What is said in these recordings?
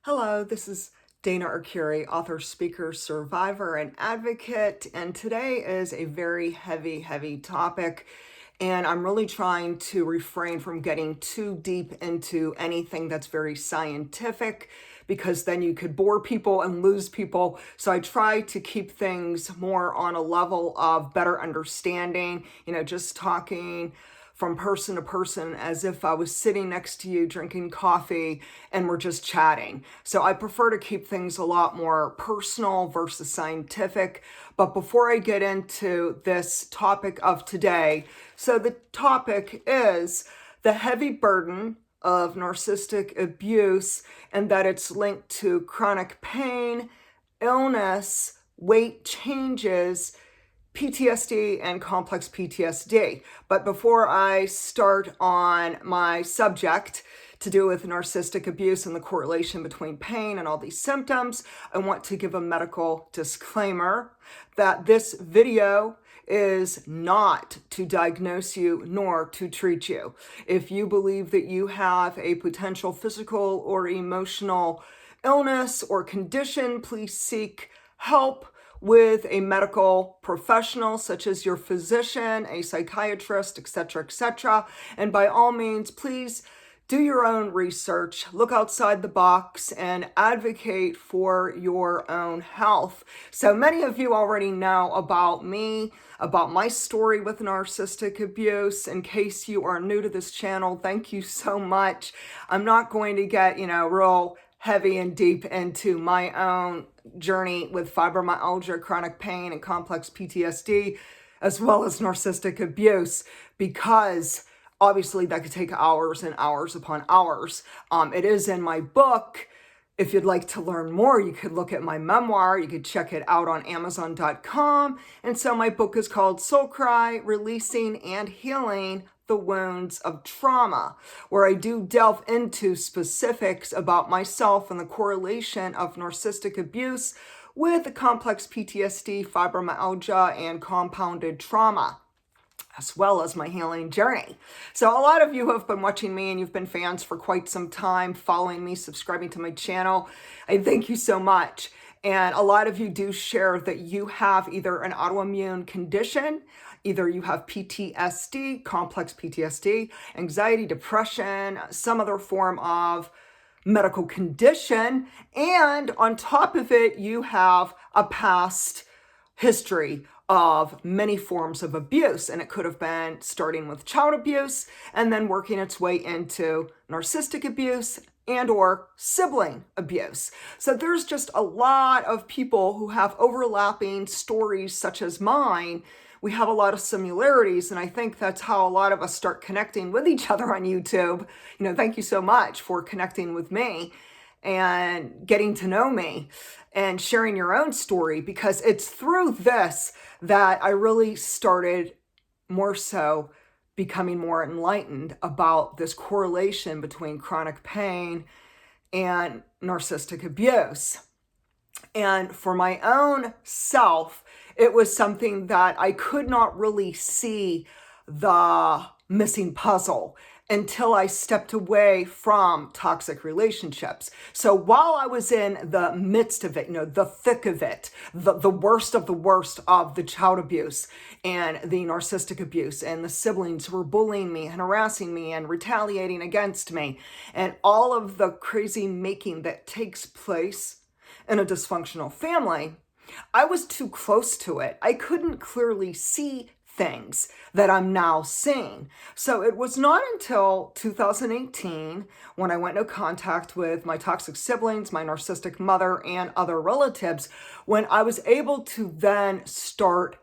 Hello, this is Dana Arcuri, author, speaker, survivor, and advocate. And today is a very heavy topic. And I'm really trying to refrain from getting too deep into anything that's very scientific, because then you could bore people and lose people. So I try to keep things more on a level of better understanding, just talking from person to person as if I was sitting next to you drinking coffee and we're just chatting. So I prefer to keep things a lot more personal versus scientific. But before I get into this topic of today, so the topic is the heavy burden of narcissistic abuse and that it's linked to chronic pain, illness, weight changes, PTSD, and complex PTSD. But before I start on my subject to do with narcissistic abuse and the correlation between pain and all these symptoms, I want to give a medical disclaimer that this video is not to diagnose you nor to treat you. If you believe that you have a potential physical or emotional illness or condition, please seek help with a medical professional such as your physician, a psychiatrist, etc. And by all means, please do your own research, look outside the box, and advocate for your own health. So many of you already know about me, about my story with narcissistic abuse. In case you are new to this channel, thank you so much. I'm not going to get, real heavy and deep into my own journey with fibromyalgia, chronic pain, and complex PTSD, as well as narcissistic abuse, because obviously that could take hours and hours upon hours. It is in my book. If you'd like to learn more, you could look at my memoir. You could check it out on Amazon.com. And so my book is called Soul Cry, Releasing and Healing the Wounds of Trauma, where I do delve into specifics about myself and the correlation of narcissistic abuse with complex PTSD, fibromyalgia, and compounded trauma, as well as my healing journey. So a lot of you have been watching me and you've been fans for quite some time, following me, subscribing to my channel. I thank you so much. And a lot of you do share that you have either an autoimmune condition, either you have PTSD, complex PTSD, anxiety, depression, some other form of medical condition, and on top of it, you have a past history of many forms of abuse. And it could have been starting with child abuse and then working its way into narcissistic abuse and or sibling abuse. So there's just a lot of people who have overlapping stories such as mine. We have a lot of similarities, and I think that's how a lot of us start connecting with each other on YouTube. Thank you so much for connecting with me and getting to know me and sharing your own story, because it's through this that I really started more so becoming more enlightened about this correlation between chronic pain and narcissistic abuse. And for my own self, it was something that I could not really see the missing puzzle until I stepped away from toxic relationships. So while I was in the midst of it, the thick of it, the worst of the worst of the child abuse and the narcissistic abuse, and the siblings who were bullying me and harassing me and retaliating against me, and all of the crazy making that takes place in a dysfunctional family, I was too close to it. I couldn't clearly see things that I'm now seeing. So it was not until 2018 when I went into contact with my toxic siblings, my narcissistic mother, and other relatives, when I was able to then start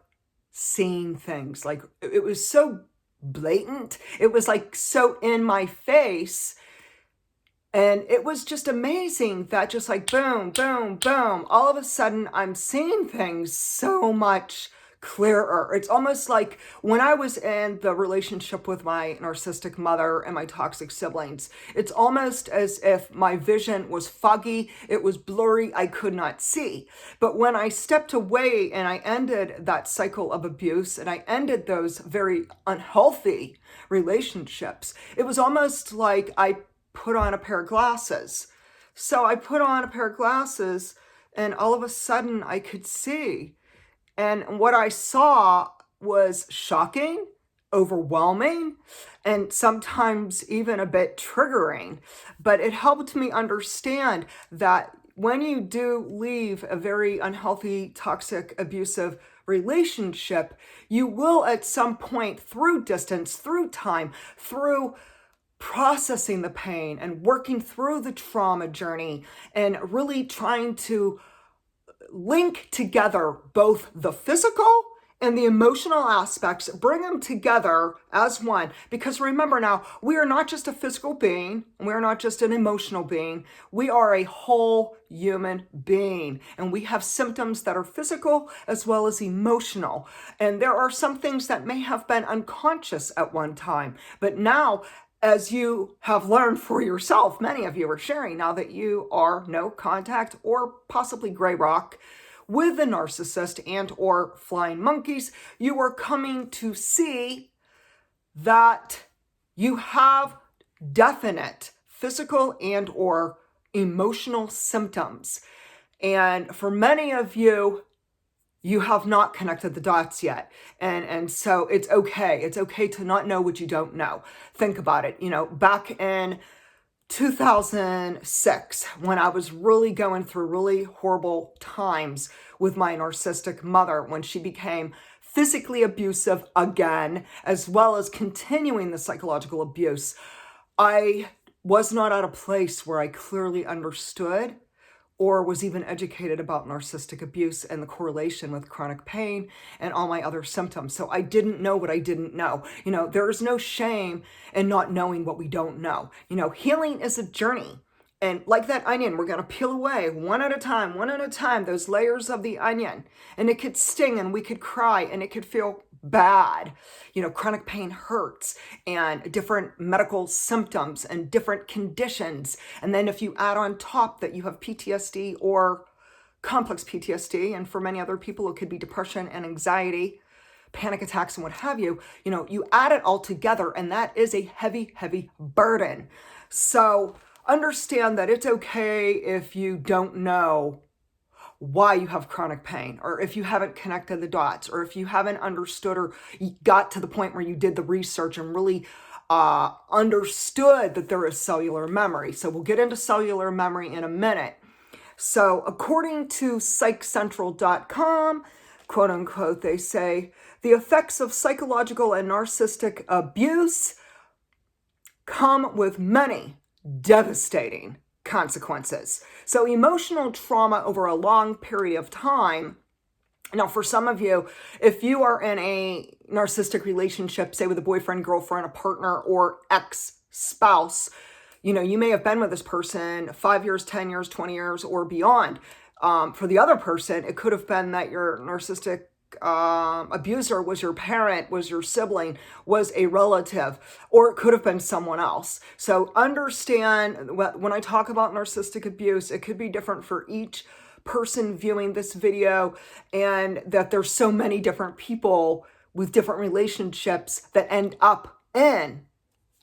seeing things. Like, it was so blatant. It was like so in my face. And it was just amazing that just like boom, boom, boom, all of a sudden I'm seeing things so much clearer. It's almost like when I was in the relationship with my narcissistic mother and my toxic siblings, it's almost as if my vision was foggy, it was blurry, I could not see. But when I stepped away and I ended that cycle of abuse and I ended those very unhealthy relationships, it was almost like I put on a pair of glasses So I put on a pair of glasses and all of a sudden I could see. And what I saw was shocking, overwhelming, and sometimes even a bit triggering. But it helped me understand that when you do leave a very unhealthy, toxic, abusive relationship, you will at some point, through distance, through time, through processing the pain and working through the trauma journey and really trying to link together both the physical and the emotional aspects, bring them together as one. Because remember now, we are not just a physical being, we are not just an emotional being, we are a whole human being. And we have symptoms that are physical as well as emotional. And there are some things that may have been unconscious at one time, but now, as you have learned for yourself, many of you are sharing now that you are no contact or possibly gray rock with the narcissist and or flying monkeys, you are coming to see that you have definite physical and or emotional symptoms. And for many of you, you have not connected the dots yet. And so it's okay. It's okay to not know what you don't know. Think about it. Back in 2006, when I was really going through really horrible times with my narcissistic mother, when she became physically abusive again, as well as continuing the psychological abuse, I was not at a place where I clearly understood or was even educated about narcissistic abuse and the correlation with chronic pain and all my other symptoms. So I didn't know what I didn't know. There is no shame in not knowing what we don't know. Healing is a journey. And like that onion, we're going to peel away one at a time, those layers of the onion. And it could sting and we could cry and it could feel bad. Chronic pain hurts and different medical symptoms and different conditions. And then if you add on top that you have PTSD or complex PTSD, and for many other people, it could be depression and anxiety, panic attacks and what have you, you add it all together and that is a heavy, heavy burden. So understand that it's okay if you don't know why you have chronic pain, or if you haven't connected the dots, or if you haven't understood or got to the point where you did the research and really understood that there is cellular memory. So we'll get into cellular memory in a minute. So according to psychcentral.com, quote unquote, they say the effects of psychological and narcissistic abuse come with many devastating consequences. So emotional trauma over a long period of time. Now, for some of you, if you are in a narcissistic relationship, say with a boyfriend, girlfriend, a partner, or ex-spouse, you may have been with this person 5 years, 10 years, 20 years, or beyond. For the other person, it could have been that your narcissistic abuser was your parent, was your sibling, was a relative, or it could have been someone else. So understand when I talk about narcissistic abuse, it could be different for each person viewing this video, and that there's so many different people with different relationships that end up in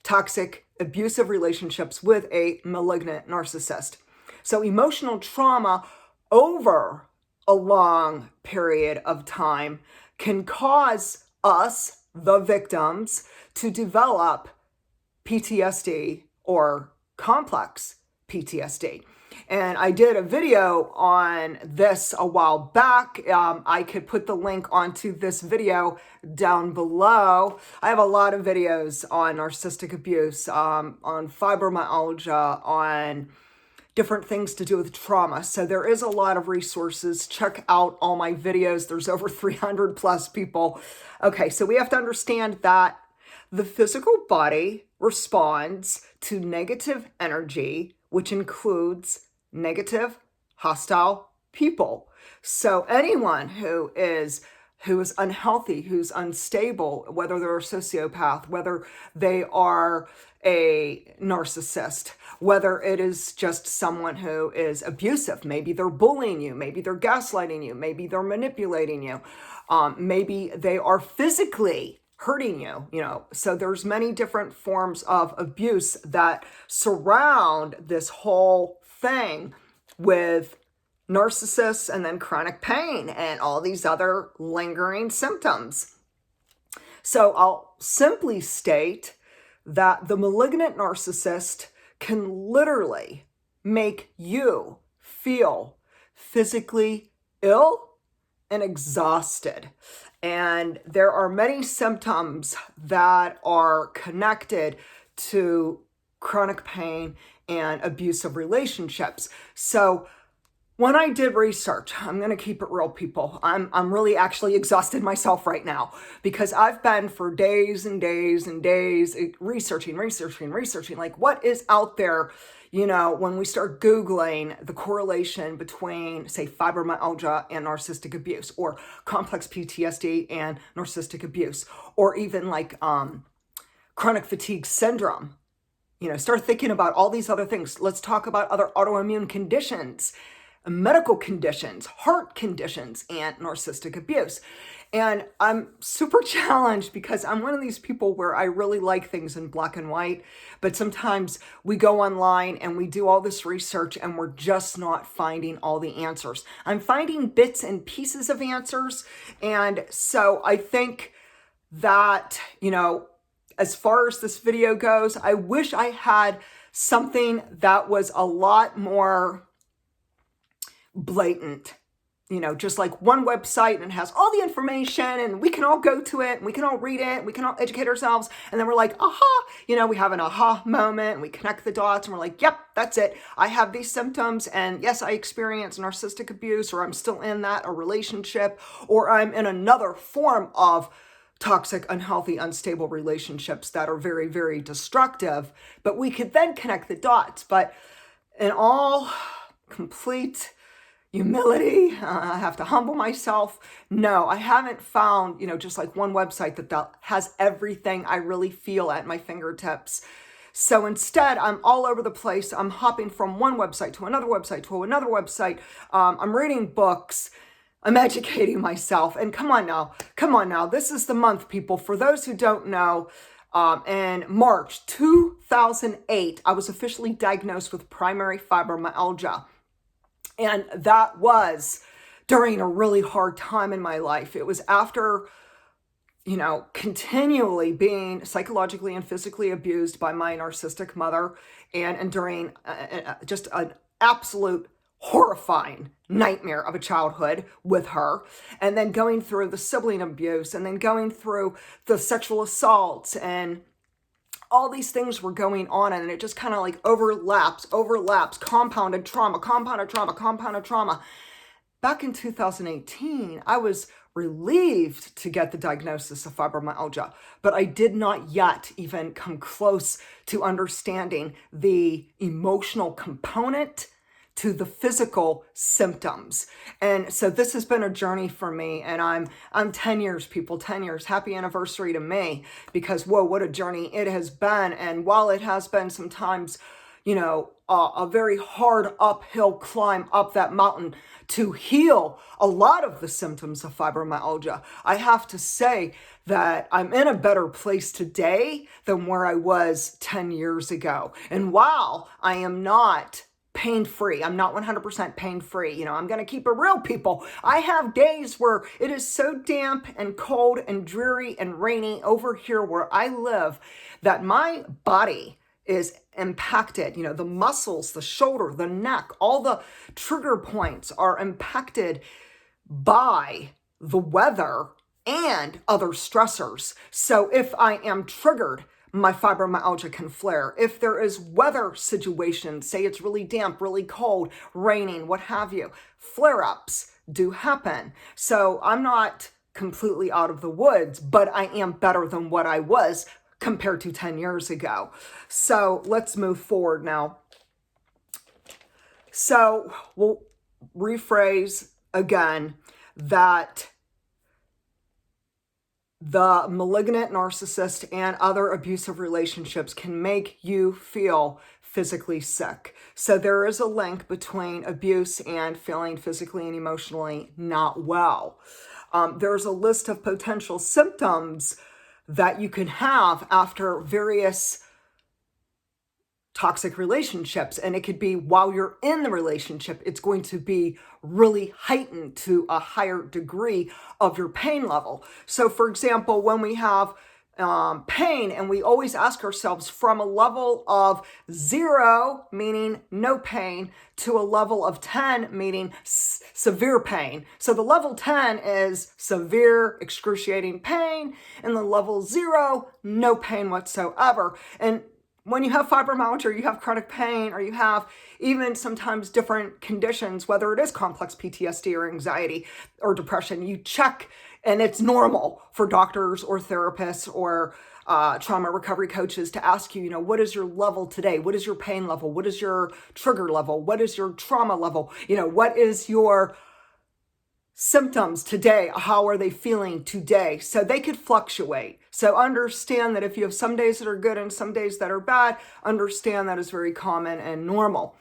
toxic, abusive relationships with a malignant narcissist. So emotional trauma over a long period of time can cause us, the victims, to develop PTSD or complex PTSD. And I did a video on this a while back. I could put the link onto this video down below. I have a lot of videos on narcissistic abuse, on fibromyalgia, on different things to do with trauma. So there is a lot of resources. Check out all my videos. There's over 300 plus people. Okay, so we have to understand that the physical body responds to negative energy, which includes negative, hostile people. So anyone who is unhealthy, who's unstable, whether they're a sociopath, whether they are a narcissist, whether it is just someone who is abusive, maybe they're bullying you, maybe they're gaslighting you, maybe they're manipulating you, maybe they are physically hurting you, so there's many different forms of abuse that surround this whole thing with narcissists and then chronic pain and all these other lingering symptoms. So I'll simply state that the malignant narcissist can literally make you feel physically ill and exhausted. And there are many symptoms that are connected to chronic pain and abusive relationships. So when I did research, I'm going to keep it real, people. I'm really actually exhausted myself right now because I've been for days and days and days researching, like what is out there, when we start Googling the correlation between, say, fibromyalgia and narcissistic abuse, or complex PTSD and narcissistic abuse, or even like chronic fatigue syndrome. Start thinking about all these other things. Let's talk about other autoimmune conditions, medical conditions, heart conditions, and narcissistic abuse. And I'm super challenged because I'm one of these people where I really like things in black and white, but sometimes we go online and we do all this research and we're just not finding all the answers. I'm finding bits and pieces of answers. And so I think that, as far as this video goes, I wish I had something that was a lot more blatant, just like one website and it has all the information and we can all go to it and we can all read it and we can all educate ourselves. And then we're like, aha, we have an aha moment and we connect the dots and we're like, yep, that's it. I have these symptoms and yes, I experience narcissistic abuse, or I'm still in a relationship, or I'm in another form of toxic, unhealthy, unstable relationships that are very, very destructive. But we could then connect the dots. But in all complete humility, I have to humble myself. No, I haven't found, just like one website that has everything I really feel at my fingertips. So instead, I'm all over the place. I'm hopping from one website to another website to another website. I'm reading books. I'm educating myself. And come on now. This is the month, people. For those who don't know, in March 2008, I was officially diagnosed with primary fibromyalgia. And that was during a really hard time in my life. It was after, continually being psychologically and physically abused by my narcissistic mother, and during just an absolute horrifying nightmare of a childhood with her, and then going through the sibling abuse, and then going through the sexual assaults, and all these things were going on, and it just kind of like overlaps, compounded trauma. Back in 2018, I was relieved to get the diagnosis of fibromyalgia, but I did not yet even come close to understanding the emotional component to the physical symptoms. And so this has been a journey for me, and I'm 10 years, people, 10 years. Happy anniversary to me, because whoa, what a journey it has been. And while it has been sometimes, a very hard uphill climb up that mountain to heal a lot of the symptoms of fibromyalgia, I have to say that I'm in a better place today than where I was 10 years ago. And while I am not pain-free, I'm not 100% pain-free. I'm going to keep it real, people. I have days where it is so damp and cold and dreary and rainy over here where I live that my body is impacted. The muscles, the shoulder, the neck, all the trigger points are impacted by the weather and other stressors. So if I am triggered, my fibromyalgia can flare. If there is weather situations, say it's really damp, really cold, raining, what have you, flare-ups do happen. So I'm not completely out of the woods, but I am better than what I was compared to 10 years ago. So let's move forward now. So we'll rephrase again that the malignant narcissist and other abusive relationships can make you feel physically sick. So there is a link between abuse and feeling physically and emotionally not well. There's a list of potential symptoms that you can have after various toxic relationships. And it could be while you're in the relationship, it's going to be really heightened to a higher degree of your pain level. So for example, when we have pain, and we always ask ourselves from a level of 0, meaning no pain, to a level of 10, meaning severe pain. So the level 10 is severe, excruciating pain, and the level 0, no pain whatsoever. And when you have fibromyalgia, or you have chronic pain, or you have even sometimes different conditions, whether it is complex PTSD or anxiety or depression, you check, and it's normal for doctors or therapists or trauma recovery coaches to ask you, what is your level today? What is your pain level? What is your trigger level? What is your trauma level? What is your symptoms today? How are they feeling today? So they could fluctuate. So understand that if you have some days that are good and some days that are bad, understand that is very common and normal.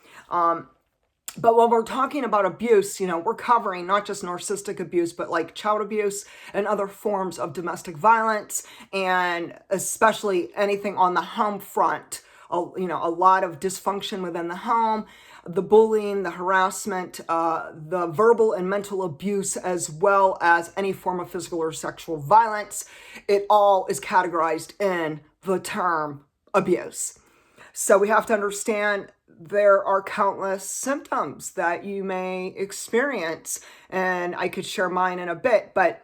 But when we're talking about abuse, we're covering not just narcissistic abuse, but like child abuse and other forms of domestic violence, and especially anything on the home front. A lot of dysfunction within the home, the bullying, the harassment, the verbal and mental abuse, as well as any form of physical or sexual violence. It all is categorized in the term abuse. So we have to understand there are countless symptoms that you may experience, and I could share mine in a bit, but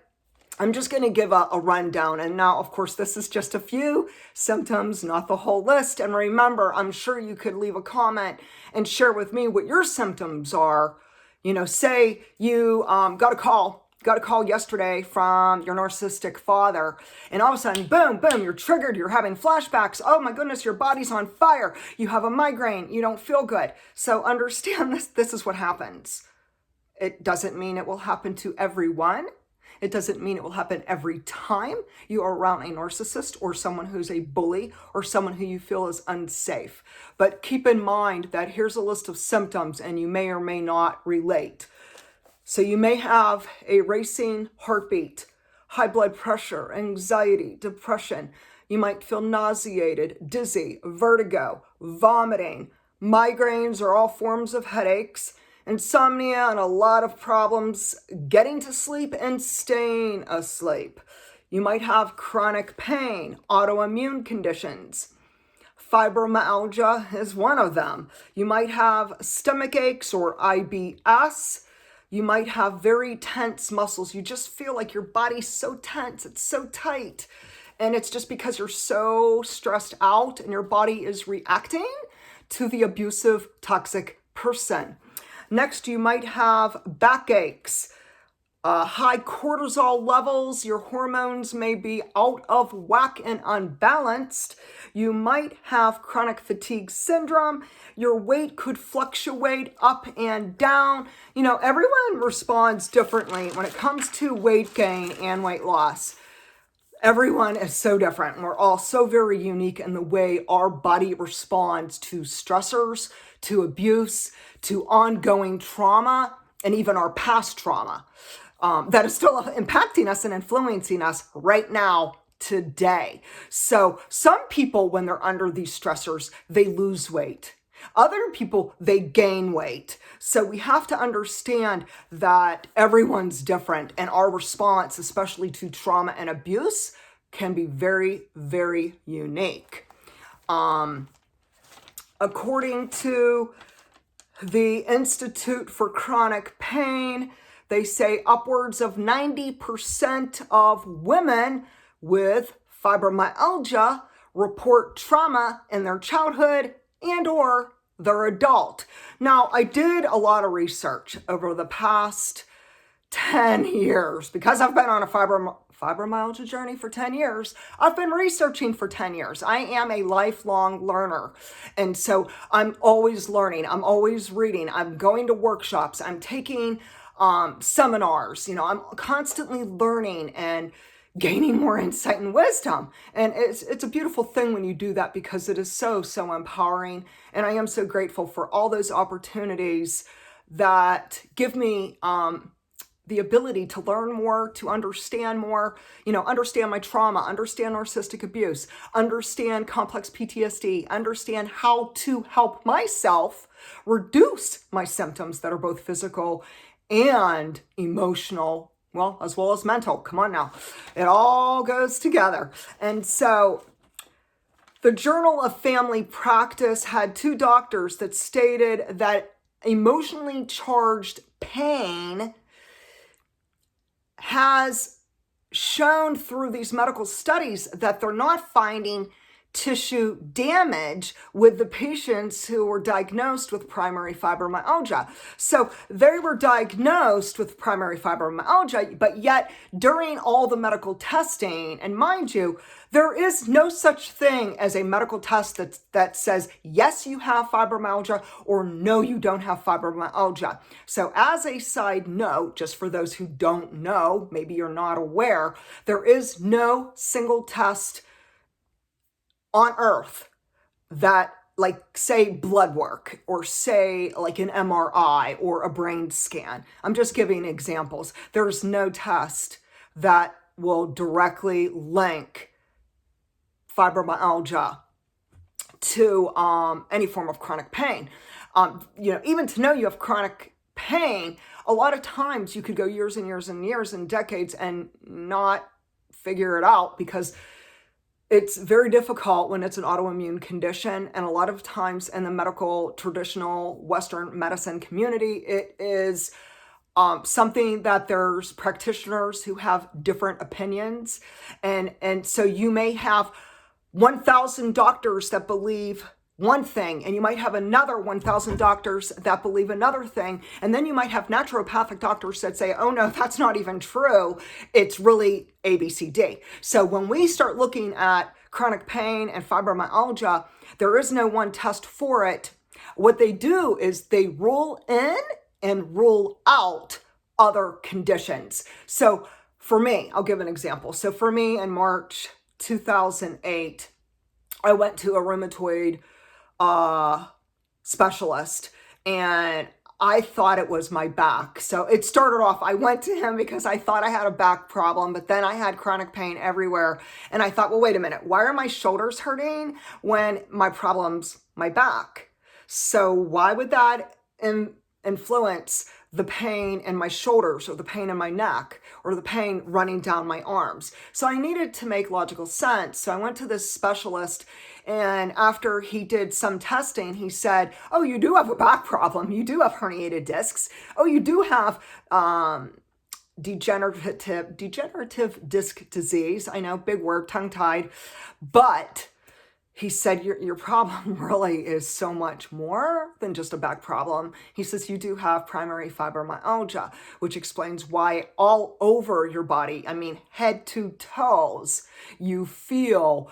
I'm just going to give a rundown. And now, of course, this is just a few symptoms, not the whole list. And remember, I'm sure you could leave a comment and share with me what your symptoms are. Say you got a call yesterday from your narcissistic father, and all of a sudden, boom, you're triggered, you're having flashbacks. Oh my goodness, your body's on fire. You have a migraine, you don't feel good. So understand this is what happens. It doesn't mean it will happen to everyone. It doesn't mean it will happen every time you are around a narcissist or someone who's a bully or someone who you feel is unsafe. But keep in mind that here's a list of symptoms, and you may or may not relate. So you may have a racing heartbeat, high blood pressure, anxiety, depression. You might feel nauseated, dizzy, vertigo, vomiting. Migraines are all forms of headaches, insomnia, and a lot of problems getting to sleep and staying asleep. You might have chronic pain, autoimmune conditions. Fibromyalgia is one of them. You might have stomach aches or IBS. You might have very tense muscles. You just feel like your body's so tense, it's so tight. And it's just because you're so stressed out and your body is reacting to the abusive, toxic person. Next, you might have backaches, high cortisol levels. Your hormones may be out of whack and unbalanced. You might have chronic fatigue syndrome. Your weight could fluctuate up and down. Everyone responds differently when it comes to weight gain and weight loss. Everyone is so different. We're all so very unique in the way our body responds to stressors, to abuse, to ongoing trauma, and even our past trauma that is still impacting us and influencing us right now, today. So some people, when they're under these stressors, they lose weight. Other people, they gain weight. So we have to understand that everyone's different, and our response, especially to trauma and abuse, can be very, very unique. According to the Institute for Chronic Pain, they say upwards of 90% of women with fibromyalgia report trauma in their childhood and or their adult. Now, I did a lot of research over the past 10 years because I've been on a fibromyalgia journey for 10 years. I've been researching for 10 years. I am a lifelong learner. And so I'm always learning. I'm always reading. I'm going to workshops. I'm taking seminars. I'm constantly learning and gaining more insight and wisdom. And it's a beautiful thing when you do that, because it is so, so empowering. And I am so grateful for all those opportunities that give me the ability to learn more, to understand more, understand my trauma, understand narcissistic abuse, understand complex PTSD, understand how to help myself reduce my symptoms that are both physical and emotional, well, as well as mental. Come on now. It all goes together. And so the Journal of Family Practice had 2 doctors that stated that emotionally charged pain has shown through these medical studies that they're not finding tissue damage with the patients who were diagnosed with primary fibromyalgia. So they were diagnosed with primary fibromyalgia, but yet during all the medical testing, and mind you, there is no such thing as a medical test that says, yes, you have fibromyalgia, or no, you don't have fibromyalgia. So as a side note, just for those who don't know, maybe you're not aware, there is no single test on earth that, like, say blood work, or say like an MRI or a brain scan. I'm just giving examples. There's no test that will directly link fibromyalgia to any form of chronic pain. Even to know you have chronic pain, a lot of times you could go years and years and years and decades and not figure it out, because it's very difficult when it's an autoimmune condition. And a lot of times in the medical, traditional Western medicine community, it is something that there's practitioners who have different opinions. And so you may have 1,000 doctors that believe one thing, and you might have another 1,000 doctors that believe another thing, and then you might have naturopathic doctors that say, oh no, that's not even true, it's really ABCD. So when we start looking at chronic pain and fibromyalgia, there is no one test for it. What they do is they rule in and rule out other conditions. So for me, I'll give an example. So for me, in March 2008, I went to a rheumatoid specialist, and I thought it was my back. So it started off, I went to him because I thought I had a back problem, but then I had chronic pain everywhere. And I thought, well, wait a minute, why are my shoulders hurting when my problem's my back? So why would that influence the pain in my shoulders, or the pain in my neck, or the pain running down my arms? So I needed to make logical sense. So I went to this specialist, and after he did some testing, he said, oh, you do have a back problem. You do have herniated discs. Oh, you do have degenerative disc disease. I know, big word, tongue-tied. But he said, your problem really is so much more than just a back problem. He says, you do have primary fibromyalgia, which explains why all over your body, I mean, head to toes, you feel,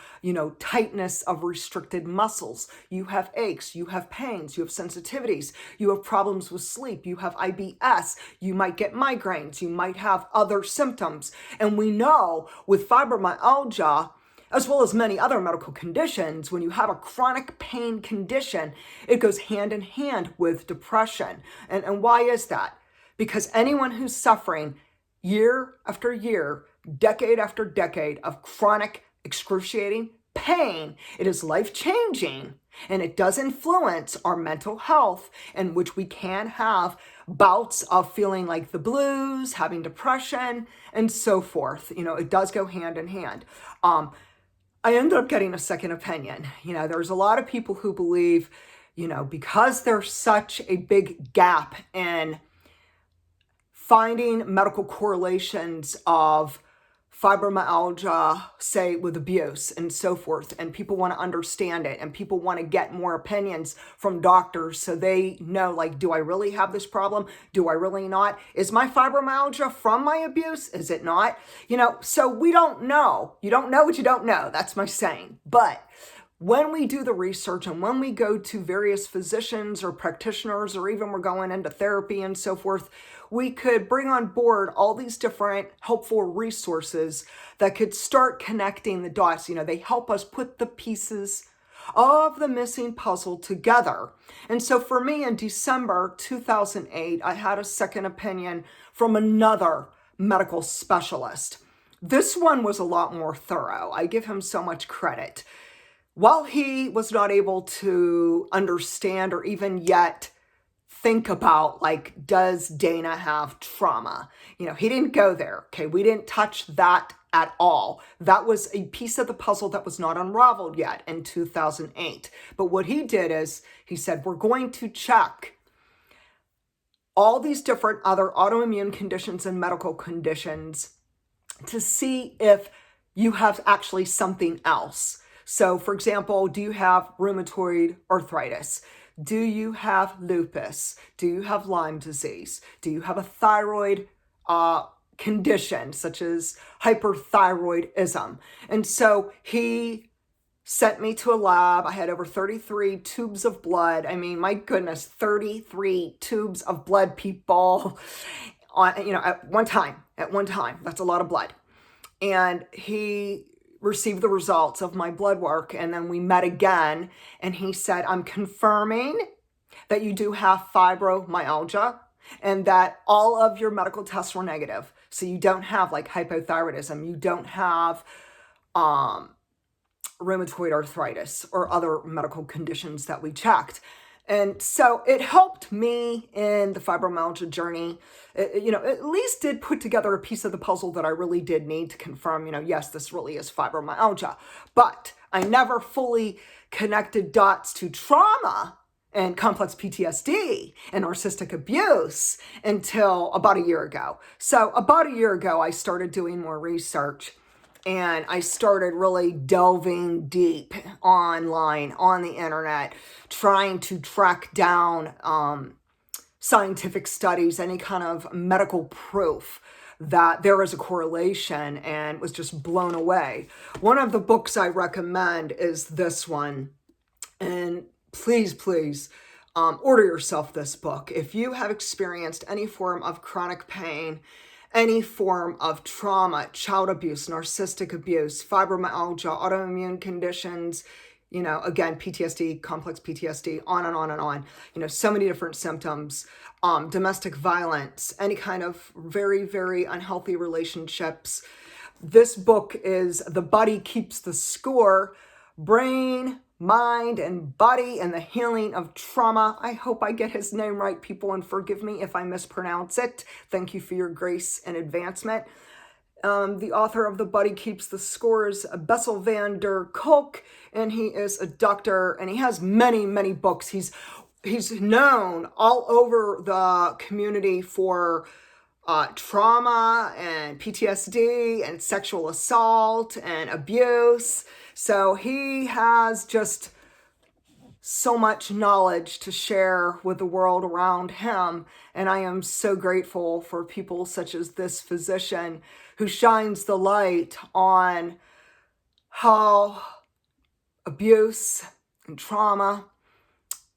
tightness of restricted muscles. You have aches, you have pains, you have sensitivities, you have problems with sleep, you have IBS, you might get migraines, you might have other symptoms. And we know with fibromyalgia, as well as many other medical conditions, when you have a chronic pain condition, it goes hand in hand with depression. And why is that? Because anyone who's suffering year after year, decade after decade of chronic, excruciating pain, it is life-changing, and it does influence our mental health, in which we can have bouts of feeling like the blues, having depression, and so forth. It does go hand in hand. I ended up getting a second opinion. There's a lot of people who believe, because there's such a big gap in finding medical correlations of fibromyalgia, say with abuse and so forth, and people want to understand it, and people want to get more opinions from doctors so they know, like, do I really have this problem? Do I really not? Is my fibromyalgia from my abuse? Is it not? So we don't know. You don't know what you don't know. That's my saying. But when we do the research, and when we go to various physicians or practitioners, or even we're going into therapy and so forth, we could bring on board all these different helpful resources that could start connecting the dots. They help us put the pieces of the missing puzzle together. And so for me in December 2008, I had a second opinion from another medical specialist. This one was a lot more thorough. I give him so much credit. While he was not able to understand or even yet think about, like, does Dana have trauma? He didn't go there. Okay. We didn't touch that at all. That was a piece of the puzzle that was not unraveled yet in 2008. But what he did is he said, we're going to check all these different other autoimmune conditions and medical conditions to see if you have actually something else. So, for example, do you have rheumatoid arthritis? Do you have lupus? Do you have Lyme disease? Do you have a thyroid condition such as hyperthyroidism? And so he sent me to a lab. I had over 33 tubes of blood. I mean, my goodness, 33 tubes of blood, people, at one time. That's a lot of blood. And he received the results of my blood work, and then we met again, and he said, I'm confirming that you do have fibromyalgia and that all of your medical tests were negative. So you don't have like hypothyroidism, you don't have rheumatoid arthritis or other medical conditions that we checked. And so it helped me in the fibromyalgia journey. At least did put together a piece of the puzzle that I really did need to confirm, yes, this really is fibromyalgia. But I never fully connected dots to trauma and complex PTSD and narcissistic abuse until about a year ago. So about a year ago, I started doing more research. And I started really delving deep online, on the internet, trying to track down scientific studies, any kind of medical proof that there is a correlation, and was just blown away. One of the books I recommend is this one. And please, order yourself this book. If you have experienced any form of chronic pain, any form of trauma, child abuse, narcissistic abuse, fibromyalgia, autoimmune conditions, again, PTSD, complex PTSD, on and on and on, so many different symptoms, domestic violence, any kind of very, very unhealthy relationships. This book is The Body Keeps the Score, Brain, Mind, and Body, and the Healing of Trauma. I hope I get his name right, people, and forgive me if I mispronounce it. Thank you for your grace and advancement. The author of The Body Keeps the Score is Bessel van der Kolk, and he is a doctor, and he has many, many books. He's known all over the community for trauma and PTSD and sexual assault and abuse. So he has just so much knowledge to share with the world around him. And I am so grateful for people such as this physician who shines the light on how abuse and trauma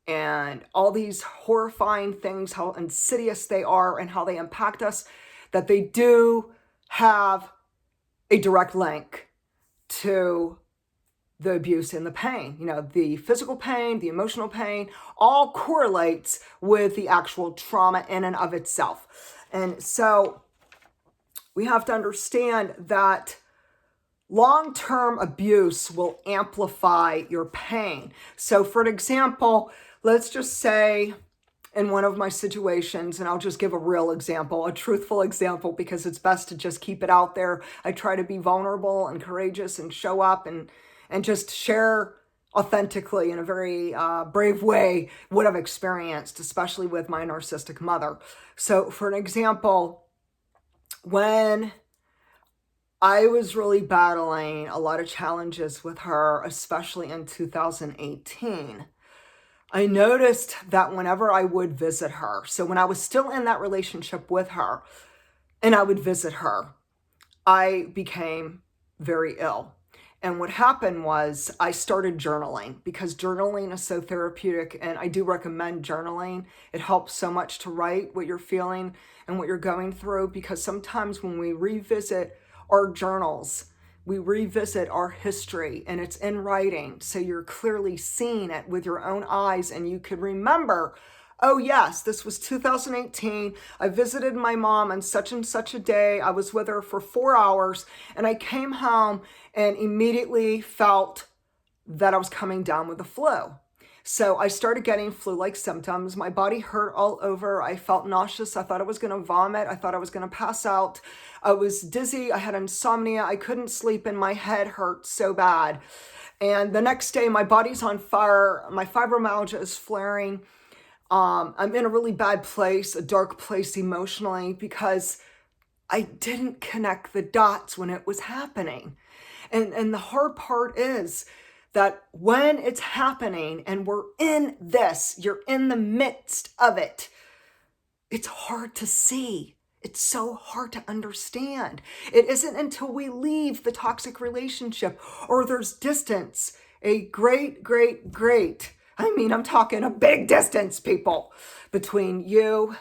and all these horrifying things, how insidious they are and how they impact us, that they do have a direct link to the abuse and the pain. The physical pain, the emotional pain, all correlates with the actual trauma in and of itself. And so we have to understand that long-term abuse will amplify your pain. So for an example, let's just say in one of my situations, and I'll just give a real example, a truthful example, because it's best to just keep it out there. I try to be vulnerable and courageous and show up and just share authentically in a very brave way what I've experienced, especially with my narcissistic mother. So for an example, when I was really battling a lot of challenges with her, especially in 2018, I noticed that whenever I would visit her, so when I was still in that relationship with her and I would visit her, I became very ill. And what happened was I started journaling, because journaling is so therapeutic, and I do recommend journaling. It helps so much to write what you're feeling and what you're going through, because sometimes when we revisit our journals, we revisit our history, and it's in writing. So you're clearly seeing it with your own eyes, and you can remember, oh yes, this was 2018. I visited my mom on such and such a day. I was with her for 4 hours, and I came home and immediately felt that I was coming down with the flu. So I started getting flu-like symptoms. My body hurt all over. I felt nauseous. I thought I was going to vomit. I thought I was going to pass out. I was dizzy. I had insomnia. I couldn't sleep, and my head hurt so bad. And the next day, my body's on fire. My fibromyalgia is flaring. I'm in a really bad place, a dark place emotionally, because I didn't connect the dots when it was happening. And the hard part is that when it's happening and we're in this, you're in the midst of it, it's hard to see. It's so hard to understand. It isn't until we leave the toxic relationship or there's distance, a great, I'm talking a big distance, people, between you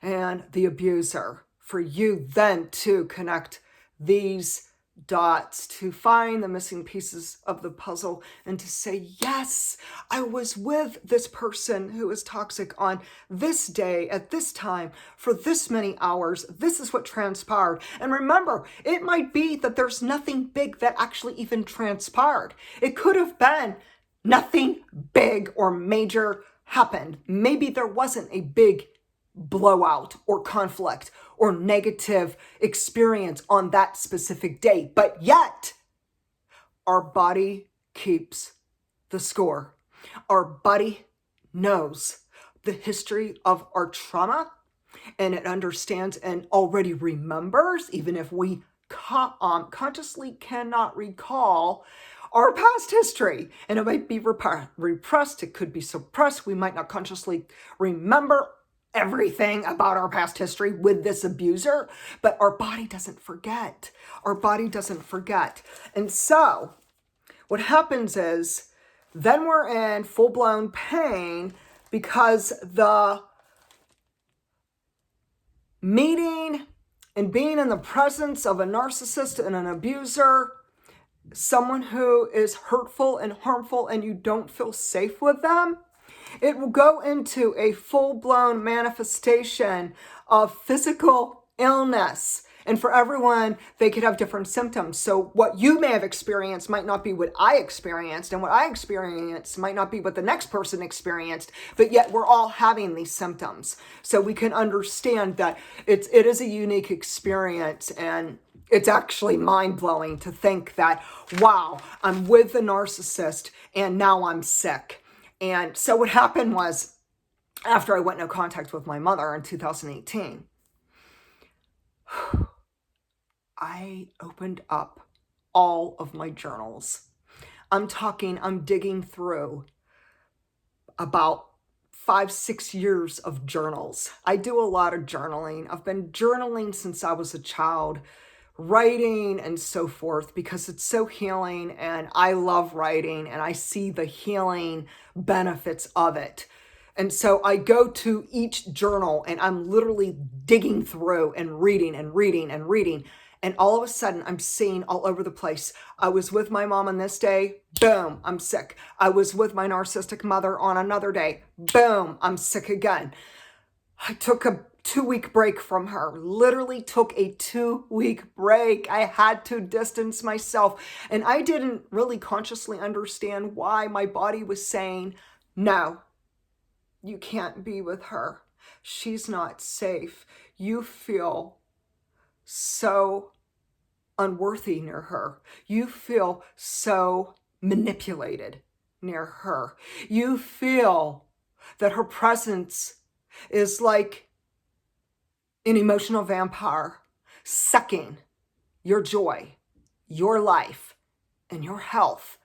and the abuser, for you then to connect these dots, to find the missing pieces of the puzzle, and to say, yes, I was with this person who is toxic on this day at this time for this many hours. This is what transpired. And remember, it might be that there's nothing big that actually even transpired. It could have been nothing big or major happened. Maybe there wasn't a big blowout or conflict or negative experience on that specific day, but yet our body keeps the score. Our body knows the history of our trauma, and it understands and already remembers, even if we consciously cannot recall our past history. And it might be repressed, it could be suppressed. We might not consciously remember everything about our past history with this abuser, but our body doesn't forget. Our body doesn't forget. And so what happens is then we're in full-blown pain because the meeting and being in the presence of a narcissist and an abuser, someone who is hurtful and harmful, and you don't feel safe with them, it will go into a full-blown manifestation of physical illness. And for everyone, they could have different symptoms. So what you may have experienced might not be what I experienced, and what I experienced might not be what the next person experienced, but yet we're all having these symptoms. So we can understand that it is a unique experience, and it's actually mind-blowing to think that, wow, I'm with the narcissist and now I'm sick. And so what happened was, after I went into contact with my mother in 2018, I opened up all of my journals. I'm digging through about 5-6 years of journals. I do a lot of journaling. I've been journaling since I was a child, writing and so forth, because it's so healing, and I love writing, and I see the healing benefits of it. And so I go to each journal and I'm literally digging through and reading and reading and reading. And all of a sudden I'm seeing all over the place. I was with my mom on this day, boom, I'm sick. I was with my narcissistic mother on another day, boom, I'm sick again. I took a 2-week break from her, literally took a 2-week break. I had to distance myself, and I didn't really consciously understand why my body was saying, no, you can't be with her. She's not safe. You feel so unworthy near her. You feel so manipulated near her. You feel that her presence is like an emotional vampire sucking your joy, your life, and your health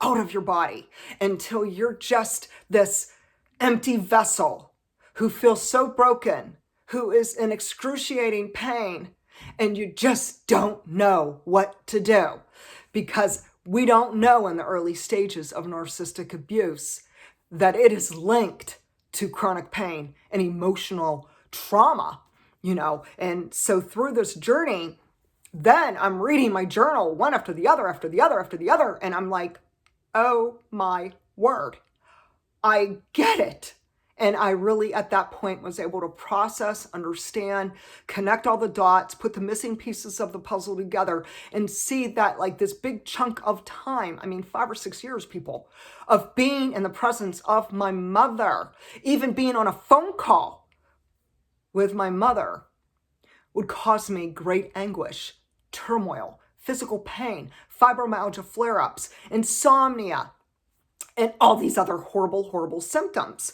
out of your body until you're just this empty vessel who feels so broken, who is in excruciating pain, and you just don't know what to do, because we don't know in the early stages of narcissistic abuse that it is linked to chronic pain and emotional trauma, and so through this journey, Then I'm reading my journal, one after the other, after the other, after the other. And I'm like, oh my word, I get it. And I really, at that point, was able to process, understand, connect all the dots, put the missing pieces of the puzzle together, and see that like this big chunk of time, I mean, 5 or 6 years, people, of being in the presence of my mother, even being on a phone call with my mother, would cause me great anguish, turmoil, physical pain, fibromyalgia flare-ups, insomnia, and all these other horrible, horrible symptoms.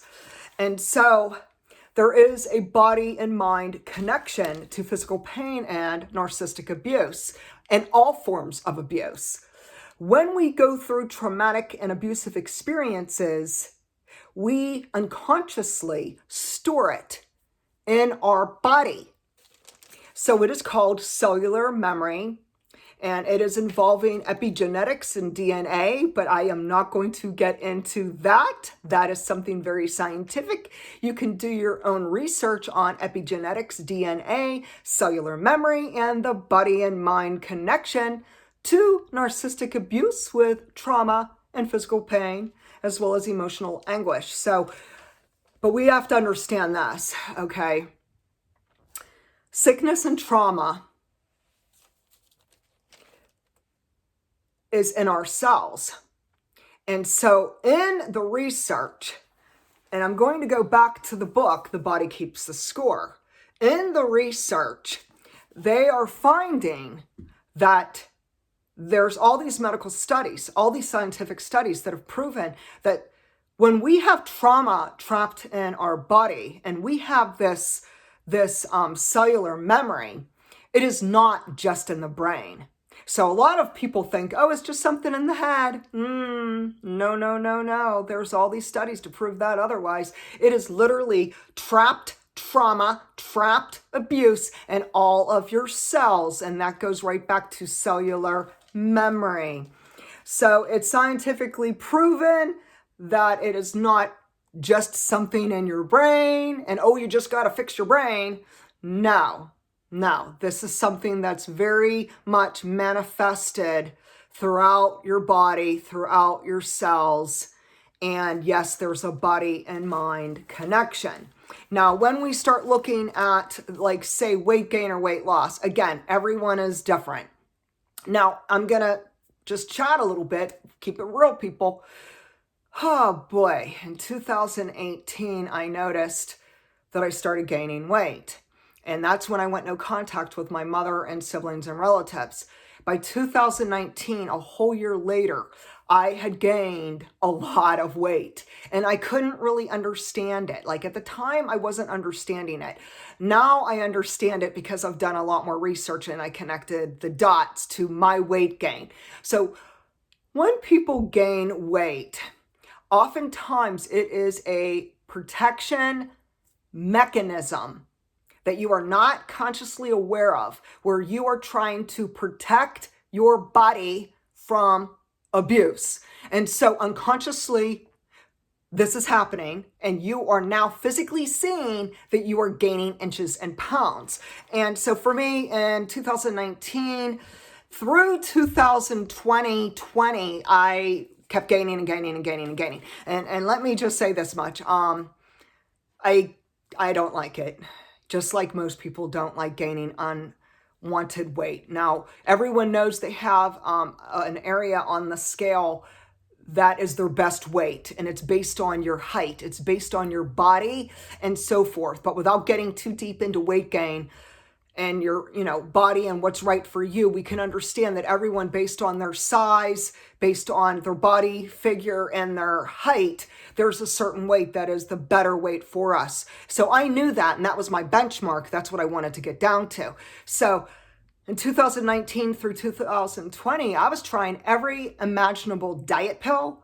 And so there is a body and mind connection to physical pain and narcissistic abuse and all forms of abuse. When we go through traumatic and abusive experiences, we unconsciously store it in our body. So it is called cellular memory, and it is involving epigenetics and DNA, but I am not going to get into that. That is something very scientific. You can do your own research on epigenetics, DNA, cellular memory, and the body and mind connection to narcissistic abuse with trauma and physical pain, as well as emotional anguish. So, but we have to understand this, okay? Sickness and trauma is in our cells. And so in the research, and I'm going to go back to the book, The Body Keeps the Score. In the research, they are finding that there's all these medical studies, all these scientific studies that have proven that when we have trauma trapped in our body and we have this cellular memory, it is not just in the brain. So a lot of people think, oh, it's just something in the head. No, no, no, no. There's all these studies to prove that otherwise. It is literally trapped trauma, trapped abuse in all of your cells. And that goes right back to cellular memory. So it's scientifically proven that it is not just something in your brain and, oh, you just got to fix your brain. No. No, this is something that's very much manifested throughout your body, throughout your cells. And yes, there's a body and mind connection. Now, when we start looking at, like, say, weight gain or weight loss, again, everyone is different. Now, I'm going to just chat a little bit, keep it real, people. Oh, boy. In 2018, I noticed that I started gaining weight. And that's when I went no contact with my mother and siblings and relatives. By 2019, a whole year later, I had gained a lot of weight and I couldn't really understand it. Like at the time, I wasn't understanding it. Now I understand it because I've done a lot more research and I connected the dots to my weight gain. So when people gain weight, oftentimes it is a protection mechanism that you are not consciously aware of, where you are trying to protect your body from abuse. And so unconsciously, this is happening, and you are now physically seeing that you are gaining inches and pounds. And so for me, in 2019 through 2020, I kept gaining and gaining and gaining and gaining. And let me just say this much. I don't like it. Just like most people don't like gaining unwanted weight. Now, everyone knows they have an area on the scale that is their best weight, and it's based on your height, it's based on your body, and so forth. But without getting too deep into weight gain and your body and what's right for you, we can understand that everyone, based on their size, based on their body figure and their height, there's a certain weight that is the better weight for us. So I knew that, and that was my benchmark. That's what I wanted to get down to. So in 2019 through 2020, I was trying every imaginable diet pill,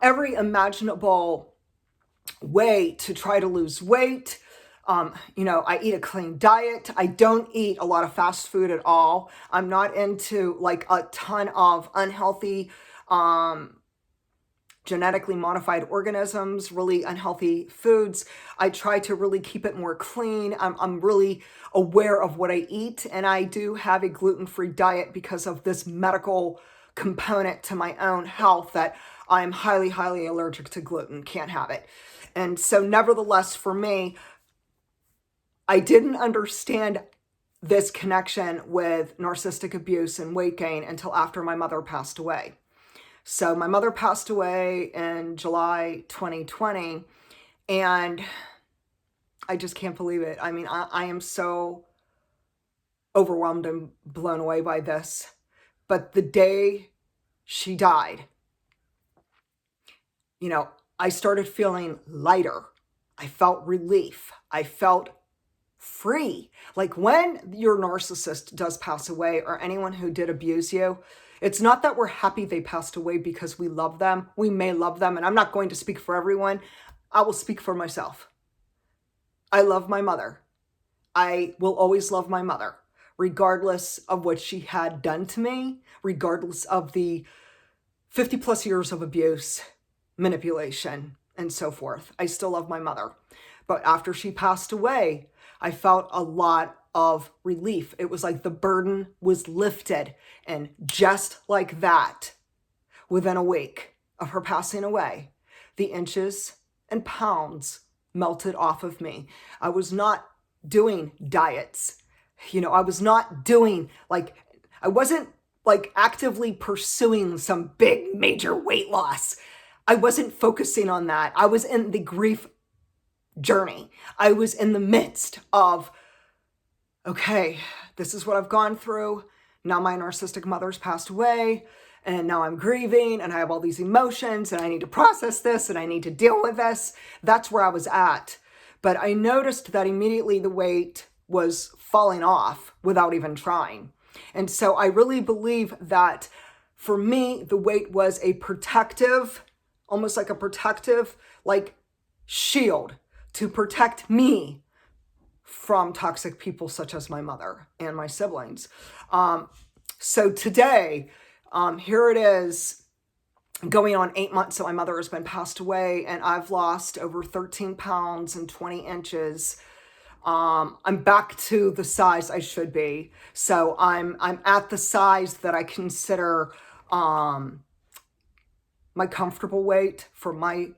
every imaginable way to try to lose weight. I eat a clean diet. I don't eat a lot of fast food at all. I'm not into like a ton of unhealthy genetically modified organisms, really unhealthy foods. I try to really keep it more clean. I'm really aware of what I eat, and I do have a gluten-free diet because of this medical component to my own health that I'm highly, highly allergic to gluten, can't have it. And so nevertheless, for me, I didn't understand this connection with narcissistic abuse and weight gain until after my mother passed away. So my mother passed away in July 2020, and I just can't believe it. I mean, I am so overwhelmed and blown away by this. But the day she died, I started feeling lighter. I felt relief. I felt free. Like when your narcissist does pass away, or anyone who did abuse you, it's not that we're happy they passed away because we love them. We may love them, and I'm not going to speak for everyone. I will speak for myself. I love my mother. I will always love my mother, regardless of what she had done to me, regardless of the 50 plus years of abuse, manipulation, and so forth. I still love my mother. But after she passed away, I felt a lot of relief. It was like the burden was lifted. And just like that, within a week of her passing away, the inches and pounds melted off of me. I was not doing diets. I was not doing I wasn't actively pursuing some big major weight loss. I wasn't focusing on that. I was in the grief journey. I was in the midst of, okay, this is what I've gone through. Now my narcissistic mother's passed away, and now I'm grieving, and I have all these emotions, and I need to process this, and I need to deal with this. That's where I was at. But I noticed that immediately the weight was falling off without even trying. And so I really believe that for me, the weight was a protective, almost like a protective, shield to protect me from toxic people such as my mother and my siblings. So today, here it is, going on 8 months that my mother has been passed away, and I've lost over 13 pounds and 20 inches. I'm back to the size I should be. So I'm at the size that I consider my comfortable weight for my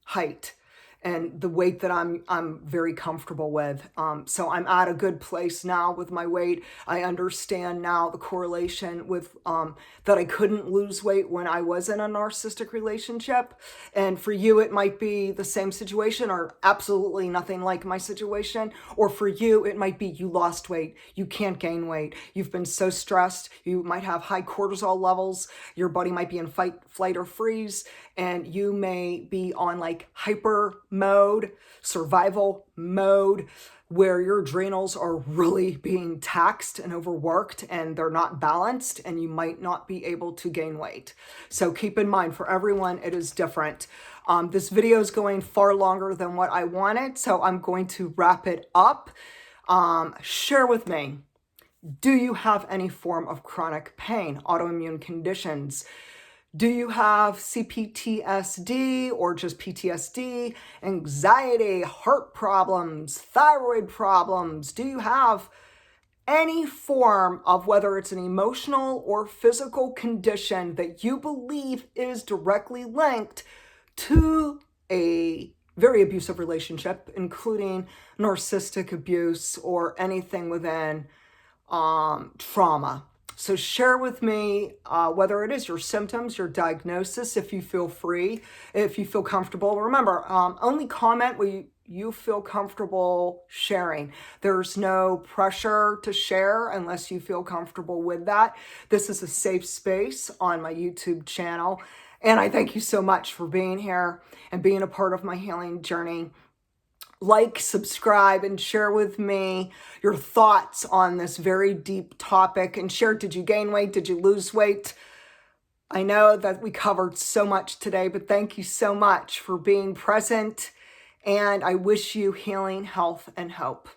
height, and the weight that I'm very comfortable with. So I'm at a good place now with my weight. I understand now the correlation with that I couldn't lose weight when I was in a narcissistic relationship. And for you, it might be the same situation or absolutely nothing like my situation. Or for you, it might be you lost weight. You can't gain weight. You've been so stressed. You might have high cortisol levels. Your body might be in fight, flight, or freeze. And you may be on hyper mode, survival mode, where your adrenals are really being taxed and overworked, and they're not balanced, and you might not be able to gain weight. So keep in mind, for everyone, it is different. This video is going far longer than what I wanted, so I'm going to wrap it up. Share with me, do you have any form of chronic pain, autoimmune conditions? Do you have CPTSD or just PTSD, anxiety, heart problems, thyroid problems? Do you have any form of, whether it's an emotional or physical condition that you believe is directly linked to a very abusive relationship, including narcissistic abuse or anything within trauma? So share with me whether it is your symptoms, your diagnosis, if you feel free, if you feel comfortable. Remember, only comment when you feel comfortable sharing. There's no pressure to share unless you feel comfortable with that. This is a safe space on my YouTube channel. And I thank you so much for being here and being a part of my healing journey. Like, subscribe, and share with me your thoughts on this very deep topic. And share, did you gain weight? Did you lose weight? I know that we covered so much today, but thank you so much for being present. And I wish you healing, health, and hope.